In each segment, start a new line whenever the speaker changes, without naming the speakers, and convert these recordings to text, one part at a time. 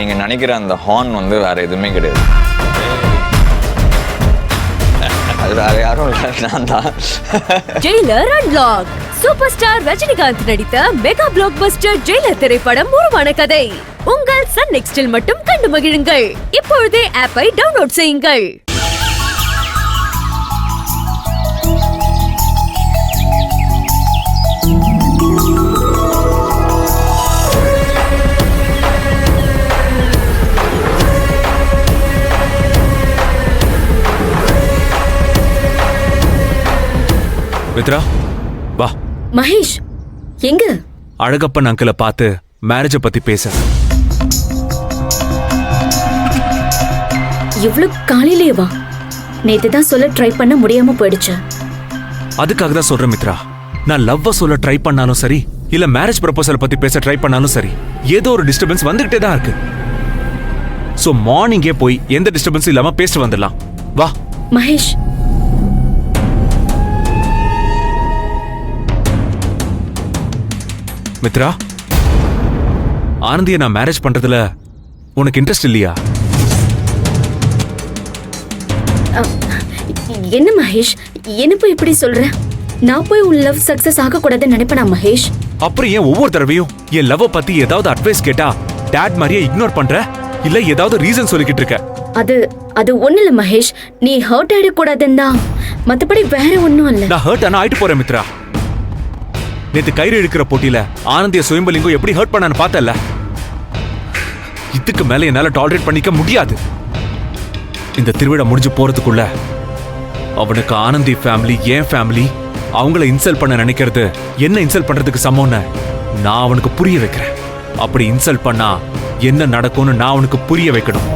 நீங்க நினைக்கிற அந்த ஹார்ன் வந்து வேற எதுவுமே கிடையாது. அது வேற யாரும் இல்லை, நான் தான்.
Jailer unlock. Super star Rajinikanth நடித்த மெகா பிளாக் பஸ்டர் ஜெயிலர் திரைப்படம் உருவான கதை. உங்கள் சன் நெக்ஸ்டில் மட்டும் கண்டு மகிழுங்கள். இப்பொழுதே ஆப்பை டவுன்லோட் செய்யுங்கள்.
மித்ரா வா.
மகேஷ் எங்க?
அழகப்பன் அங்கிளை பார்த்து மேரேஜ பத்தி பேச.
இவ்வளவு காலையிலே வா. நேத்து தான் சொல்ல ட்ரை பண்ண முடியாம போயிடுச்சு.
அதுக்காக தான் சொல்றேன் மித்ரா, நான் லவ்வ சொல்ல ட்ரை பண்ணாலும் சரி, இல்ல மேரேஜ் ப்ரப்போசல் பத்தி பேச ட்ரை பண்ணாலும் சரி, ஏதோ ஒரு டிஸ்டர்பன்ஸ் வந்துகிட்டே தான் இருக்கு. சோ மார்னிங்கே போய் எந்த டிஸ்டர்பன்ஸும் இல்லாம பேசிட்டு வந்துடலாம். வா.
மகேஷ்,
மித்ரா, ஆனந்திய நான் மேரேஜ் பண்றதுல உனக்கு இன்ட்ரெஸ்ட் இல்லையா?
என்ன மகேஷ், என்ன போய் இப்படி சொல்ற? நான் போய் உன் லவ் சக்சஸ் ஆக கூடாதுன்னு நினைப்பேனா மகேஷ்?
அப்புறம் ஏன் ஒவ்வொரு தடவையும் என் லவ் பத்தி ஏதாவது அட்வைஸ் கேட்டா டாட் மாதிரியே இக்னோர் பண்ற? இல்ல ஏதாவது ரீசன் சொல்லிக்கிட்டு இருக்க?
அது ஒண்ணு இல்ல மகேஷ், நீ ஹர்ட் ஆயிட கூடாதுன்னு தான். மத்தபடி வேற ஒண்ணும் இல்ல.
நான் ஹர்ட் ஆனா ஆயிட்டு போறேன் மித்ரா. நேத்து கயிறு இழுக்கிற போட்டியில ஆனந்திய சுயம்பலிங்கம் எப்படி ஹர்ட் பண்ணான்னு பார்த்தல. இதுக்கு மேல என்னால டாலரேட் பண்ணிக்க முடியாது. இந்த திருவிழா முடிஞ்சு போறதுக்குள்ள அவனுக்கு ஆனந்தி ஃபேமிலி, என் ஃபேமிலி, அவங்கள இன்சல்ட் பண்ண நினைக்கிறது என்ன இன்சல்ட் பண்றதுக்கு சமம்னு நான் அவனுக்கு புரிய வைக்கிறேன். அப்படி இன்சல்ட் பண்ணா என்ன நடக்கும்னு நான் அவனுக்கு புரிய வைக்கணும்.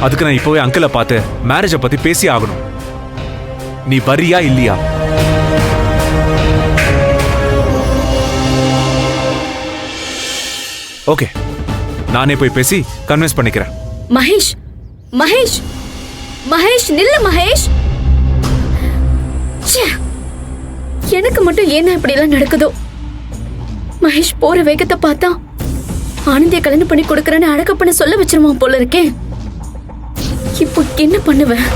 அதுக்கு நான் இப்போவே அங்கிளை பார்த்து மேரேஜ பத்தி பேசி ஆகணும். நீ வரியா இல்லையா? ஓகே, நானே போய் பேசி கன்வின்ஸ் பண்ணிக்கிறேன்.
மகேஷ் மகேஷ் மகேஷ் நில்ல மகேஷ். எனக்கு மட்டும் ஏன்னா இப்படி எல்லாம் நடக்குதோ? மகேஷ் போற வேகத்தை பார்த்தா ஆனந்திய கல்யாணம் பண்ணி கொடுக்கறேன்னு அழகப்பன சொல்ல வச்சிருவான் போல இருக்கேன். இப்போ என்ன பண்ணுவேன்?